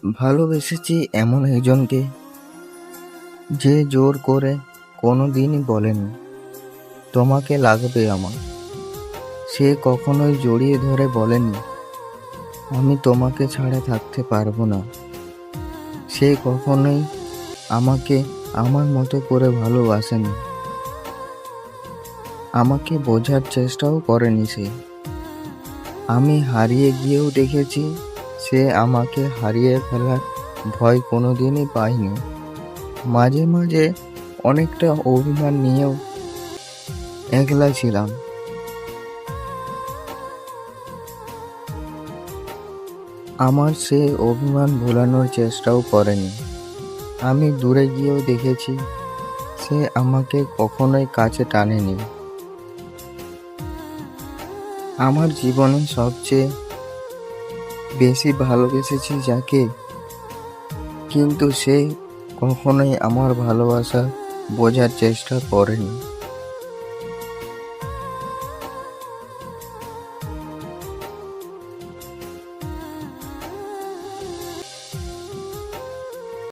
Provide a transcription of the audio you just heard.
ভালোবেসেছি এমন একজনকে যে জোর করে কোনোদিনই বলেনি তোমাকে লাগবে আমার। সে কখনোই জড়িয়ে ধরে বলেনি আমি তোমাকে ছাড়া থাকতে পারবো না। সে কখনোই আমাকে আমার মতো করে ভালোবাসেনি, আমাকে বোঝার চেষ্টাও করেনি সে। আমি হারিয়ে গিয়েও দেখেছি সে আমাকে হারিয়ে ফেলার ভয় কোনোদিনই পায়নি। মাঝে মাঝে অনেকটা অভিমান নিয়েও একলা ছিলাম। আমার সে অভিমান ভোলানোর চেষ্টাও করেনি। আমি দূরে গিয়েও দেখেছি সে আমাকে কখনোই কাছে টানেনি। আমার জীবনে সবচেয়ে বেশি ভালোবেসেছি যাকে, কিন্তু সে কখনোই আমার ভালোবাসা বোঝার চেষ্টা করেনি।